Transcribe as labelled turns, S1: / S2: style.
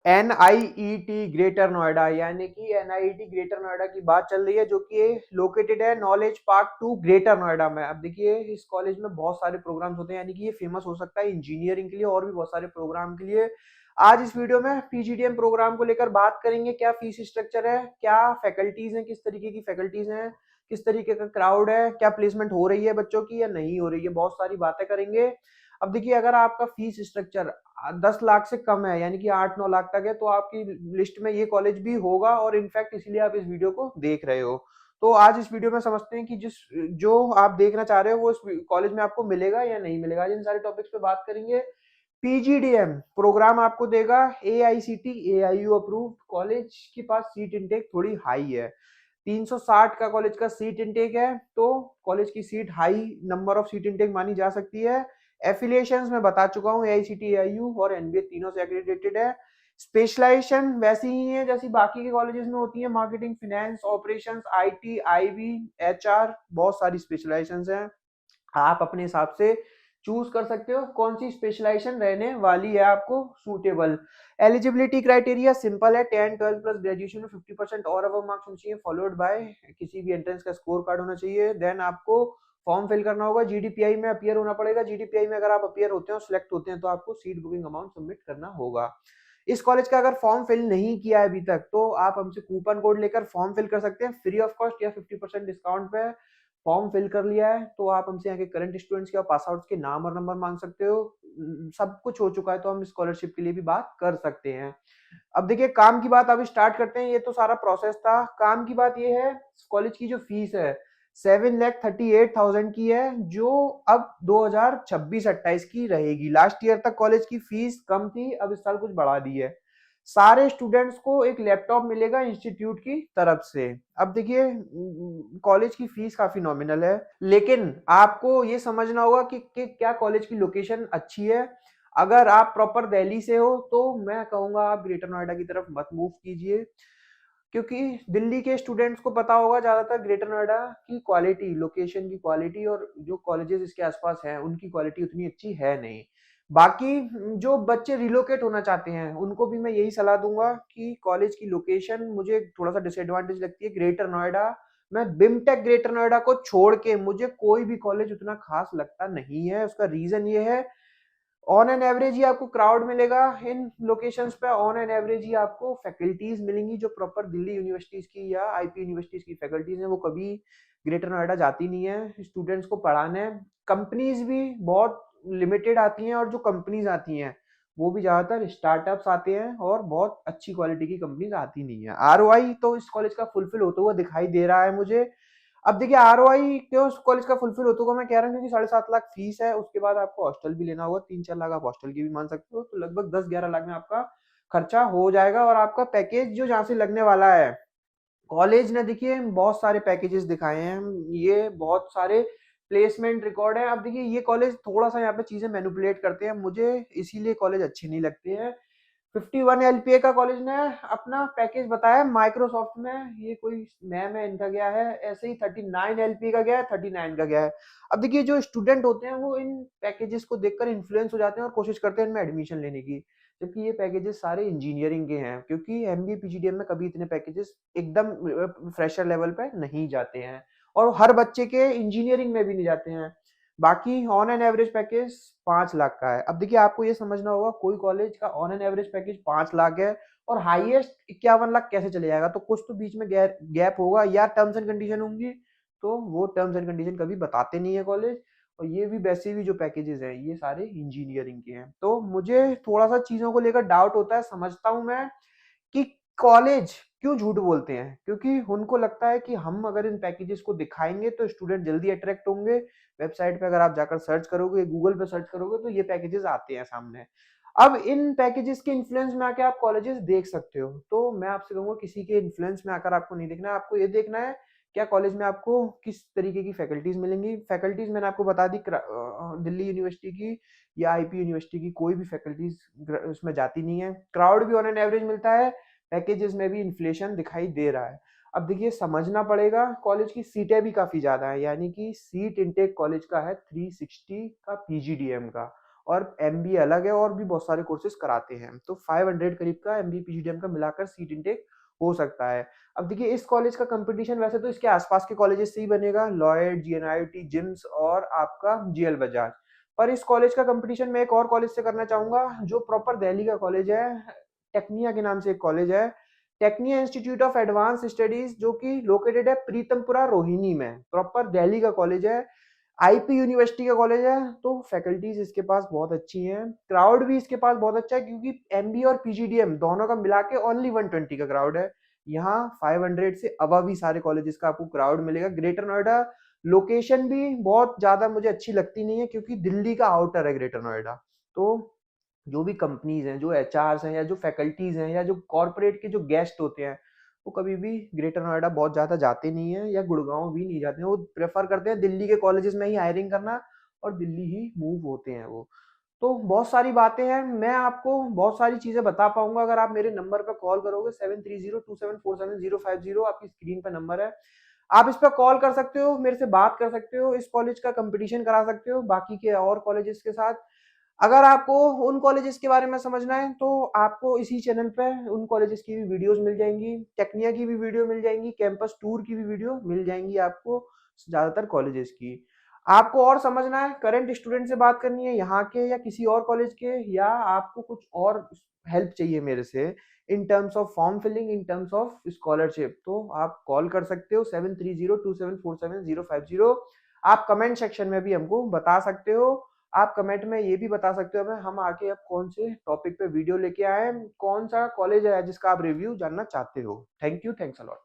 S1: NIET greater Noida, यानी कि NIET greater Noida की बात चल रही है, जो कि लोकेटेड है नॉलेज पार्क 2 ग्रेटर नोएडा में। अब देखिए इस कॉलेज में बहुत सारे प्रोग्राम्स होते हैं, यानी कि ये फेमस हो सकता है इंजीनियरिंग के लिए और भी बहुत सारे प्रोग्राम के लिए। आज इस वीडियो में PGDM प्रोग्राम को लेकर बात करेंगे, क्या फीस स्ट्रक्चर है, क्या फैकल्टीज हैं, किस तरीके की फैकल्टीज हैं, किस तरीके का क्राउड है, क्या प्लेसमेंट हो रही है बच्चों की या नहीं हो रही है, बहुत सारी बातें करेंगे। अब देखिए अगर आपका फीस स्ट्रक्चर 10 लाख से कम है, यानी कि 8-9 लाख तक है, तो आपकी लिस्ट में ये कॉलेज भी होगा और इनफैक्ट इसीलिए आप इस वीडियो को देख रहे हो। तो आज इस वीडियो में समझते हैं कि जिस जो आप देखना चाह रहे हो वो इस कॉलेज में आपको मिलेगा या नहीं मिलेगा। आज इन सारे टॉपिक्स पे बात करेंगे। PGDM प्रोग्राम आपको देगा AICT AIU अप्रूव्ड कॉलेज के पास सीट इनटेक थोड़ी हाई है। 360 का कॉलेज का सीट इनटेक है, तो कॉलेज की seat high number of seat intake मानी जा सकती है। एफिलिएशंस मैं बता चुका हूँ, AICT AIU और NBA तीनों से एक्रेडिटेड है। स्पेशलाइजेशन वैसी ही है जैसी बाकी के कॉलेजेस में होती है, marketing, finance, operations, IT, IB, HR, बहुत सारी स्पेशलाइजेशंस हैं। आप अपने हिसाब से चूज कर सकते हो कौन सी स्पेशलाइजेशन रहने वाली है आपको सूटेबल। एलिजिबिलिटी क्राइटेरिया सिंपल है, 10-12 प्लस ग्रेजुएशन में 50% और अबव मार्क्स होना चाहिए, फॉलोड बाय किसी भी एंट्रेंस का स्कोर कार्ड होना चाहिए। देन आपको फॉर्म फिल करना होगा, GDPI में अपियर होना पड़ेगा। GDPI में अगर आप अपियर होते हैं और सिलेक्ट होते हैं तो आपको सीट बुकिंग अमाउंट सबमिट करना होगा। इस कॉलेज का अगर फॉर्म फिल नहीं किया है अभी तक, तो आप हमसे कूपन कोड लेकर फॉर्म फिल कर सकते हैं फ्री ऑफ कॉस्ट या 50% डिस्काउंट पे। फॉर्म फिल कर लिया है तो आप हमसे यहाँ के करंट स्टूडेंट्स के और पास आउट्स के नाम और नंबर मांग सकते हो। सब कुछ हो चुका है तो हम स्कॉलरशिप के लिए भी बात कर सकते हैं। अब देखिए काम की बात अभी स्टार्ट करते हैं, ये तो सारा प्रोसेस था। काम की बात ये है, कॉलेज की जो फीस है 7,38,000 की है, जो अब 2026-28 की रहेगी। लास्ट ईयर तक कॉलेज की फीस कम थी, अब इस साल कुछ बढ़ा दी है। सारे स्टूडेंट्स को एक लैपटॉप मिलेगा इंस्टीट्यूट की तरफ से। अब देखिए कॉलेज की फीस काफी नॉमिनल है, लेकिन आपको ये समझना होगा कि क्या कॉलेज की लोकेशन अच्छी है। अगर आप प्रॉपर दिल्ली से हो तो मैं कहूंगा आप ग्रेटर नोएडा की तरफ मत मूव कीजिए, क्योंकि दिल्ली के स्टूडेंट्स को पता होगा ज्यादातर ग्रेटर नोएडा की क्वालिटी, लोकेशन की क्वालिटी और जो कॉलेजेस इसके आसपास हैं उनकी क्वालिटी उतनी अच्छी है नहीं। बाकी जो बच्चे रिलोकेट होना चाहते हैं उनको भी मैं यही सलाह दूंगा कि कॉलेज की लोकेशन मुझे थोड़ा सा डिसएडवांटेज लगती है ग्रेटर नोएडा। मैं बिमटेक ग्रेटर नोएडा को छोड़ के मुझे कोई भी कॉलेज उतना खास लगता नहीं है। उसका रीजन ये है, ऑन एन एवरेज ही आपको क्राउड मिलेगा इन लोकेशंस पे, ऑन एन एवरेज ही आपको फैकल्टीज मिलेंगी जो प्रॉपर दिल्ली यूनिवर्सिटीज की या IP यूनिवर्सिटीज की फैकल्टीज हैं, वो कभी ग्रेटर नोएडा जाती नहीं है स्टूडेंट्स को पढ़ाने। कंपनीज भी बहुत लिमिटेड आती हैं, और जो कंपनीज आती हैं वो भी ज्यादातर स्टार्टअप्स आते हैं और बहुत अच्छी क्वालिटी की कंपनीज आती नहीं है। ROI तो इस कॉलेज का फुलफिल होता हुआ दिखाई दे रहा है मुझे। अब देखिए ROI क्यों उस कॉलेज का फुलफिल होता होगा मैं कह रहा हूँ, क्योंकि 7.5 लाख फीस है, उसके बाद आपको हॉस्टल भी लेना होगा, 3-4 लाख आप हॉस्टल की भी मान सकते हो, तो लगभग 10-11 लाख में आपका खर्चा हो जाएगा। और आपका पैकेज जो जहाँ से लगने वाला है, कॉलेज ने देखिए बहुत सारे पैकेजेस दिखाए हैं, ये बहुत सारे प्लेसमेंट रिकॉर्ड है। अब देखिए ये कॉलेज थोड़ा सा यहाँ पे चीजें मैनिपुलेट करते हैं, मुझे इसीलिए कॉलेज अच्छे नहीं लगते हैं। 51 LPA का कॉलेज ने अपना पैकेज बताया माइक्रोसॉफ्ट में, ये कोई मैम है इनका गया है, ऐसे ही 39 LPA का गया है, 39 का गया है। अब देखिए जो स्टूडेंट होते हैं वो इन पैकेजेस को देखकर इन्फ्लुएंस हो जाते हैं और कोशिश करते हैं इनमें एडमिशन लेने की, जबकि ये पैकेजेस सारे इंजीनियरिंग के हैं, क्योंकि MBA PGDM में कभी इतने पैकेजेस एकदम फ्रेशर लेवल पे नहीं जाते हैं, और हर बच्चे के इंजीनियरिंग में भी नहीं जाते हैं। बाकी on an average package 5 lakh का है। अब देखिए आपको ये समझना होगा, कोई कॉलेज का on an average package 5 lakh है और हाईएस्ट 51 लाख कैसे चले जाएगा, तो कुछ तो बीच में गैप होगा या टर्म्स एंड कंडीशन होंगी, तो वो टर्म्स एंड कंडीशन कभी बताते नहीं है कॉलेज। और ये भी वैसे भी जो पैकेजेस हैं ये सारे इंजीनियरिंग के हैं, तो मुझे थोड़ा सा चीजों को लेकर डाउट होता है। समझता हूं मैं कि कॉलेज क्यों झूठ बोलते हैं, क्योंकि उनको लगता है कि हम अगर इन पैकेजेस को दिखाएंगे तो स्टूडेंट जल्दी अट्रैक्ट होंगे। वेबसाइट पे अगर आप जाकर सर्च करोगे, गूगल पे सर्च करोगे, तो ये पैकेजेस आते हैं सामने। अब इन पैकेजेस के इन्फ्लुएंस में आके आप कॉलेजेस देख सकते हो, तो मैं आपसे कहूंगा किसी के इन्फ्लुएंस में आकर आपको नहीं देखना है, आपको ये देखना है क्या कॉलेज में आपको किस तरीके की फैकल्टीज मिलेंगी। फैकल्टीज मैंने आपको बता दी, दिल्ली यूनिवर्सिटी की या IP यूनिवर्सिटी की कोई भी फैकल्टीज उसमें जाती नहीं है। क्राउड भी ऑन एन एवरेज मिलता है, पैकेजेस में भी इन्फ्लेशन दिखाई दे रहा है। अब देखिए समझना पड़ेगा, कॉलेज की सीटें भी काफी ज्यादा है, यानी कि सीट इनटेक कॉलेज का है 360 का PGDM का, और एमबीए अलग है और भी बहुत सारे कोर्सेज कराते हैं। तो 500 करीब का एमबीए पीजीडीएम का मिलाकर सीट इनटेक हो सकता है। अब देखिए इस कॉलेज का कंपटीशन वैसे तो इसके आसपास के कॉलेजेस से ही बनेगा, लॉयड, जीएनआईटी, जिम्स और आपका जीएल बजाज। पर इस कॉलेज का कंपटीशन मैं एक और कॉलेज से करना चाहूंगा जो प्रॉपर दिल्ली का कॉलेज है। टेक्निया के नाम से एक कॉलेज है, Tecnia institute of advance studies, जो कि लोकेटेड है प्रीतमपुरा रोहिणी में, प्रॉपर दिल्ली का कॉलेज है। आईपी यूनिवर्सिटी का कॉलेज है, तो फैकल्टीज इसके पास बहुत अच्छी हैं, क्राउड भी इसके पास बहुत अच्छा है क्योंकि एमबी और पीजीडीएम दोनों का मिला के ओनली 120 का क्राउड है। यहाँ 500 से अबव ही सारे कॉलेजेस का आपको क्राउड मिलेगा। ग्रेटर नोएडा लोकेशन भी बहुत ज्यादा मुझे अच्छी लगती नहीं है क्योंकि दिल्ली का आउटर है ग्रेटर नोएडा। तो जो भी कंपनीज हैं, जो एचआरस हैं या जो फैकल्टीज हैं या जो कॉर्पोरेट के जो गेस्ट होते हैं, वो कभी भी ग्रेटर नोएडा बहुत ज़्यादा जाते नहीं हैं या गुड़गांव भी नहीं जाते हैं। वो प्रेफर करते हैं दिल्ली के कॉलेजेस में ही हायरिंग करना और दिल्ली ही मूव होते हैं वो। तो बहुत सारी बातें हैं, मैं आपको बहुत सारी चीज़ें बता पाऊंगा अगर आप मेरे नंबर पर कॉल करोगे। 7302747050 आपकी स्क्रीन पर नंबर है। आप इस पर कॉल कर सकते हो, मेरे से बात कर सकते हो, इस कॉलेज का कंपटीशन करा सकते हो बाकी के और कॉलेजेस के साथ। अगर आपको उन कॉलेजेस के बारे में समझना है तो आपको इसी चैनल पे उन कॉलेजेस की भी वीडियोस मिल जाएंगी, टेक्निया की भी वीडियो मिल जाएंगी, कैंपस टूर की भी वीडियो मिल जाएंगी आपको, ज्यादातर कॉलेजेस की। आपको और समझना है, करंट स्टूडेंट से बात करनी है यहाँ के या किसी और कॉलेज के, या आपको कुछ और हेल्प चाहिए मेरे से in terms of form filling, in terms of scholarship, तो आप कॉल कर सकते हो 7302747050। आप कमेंट सेक्शन में भी हमको बता सकते हो। आप कमेंट में ये भी बता सकते हो हमें, हम आगे अब कौन से टॉपिक पे वीडियो लेके आए, कौन सा कॉलेज है जिसका आप रिव्यू जानना चाहते हो। Thank you, thanks a lot.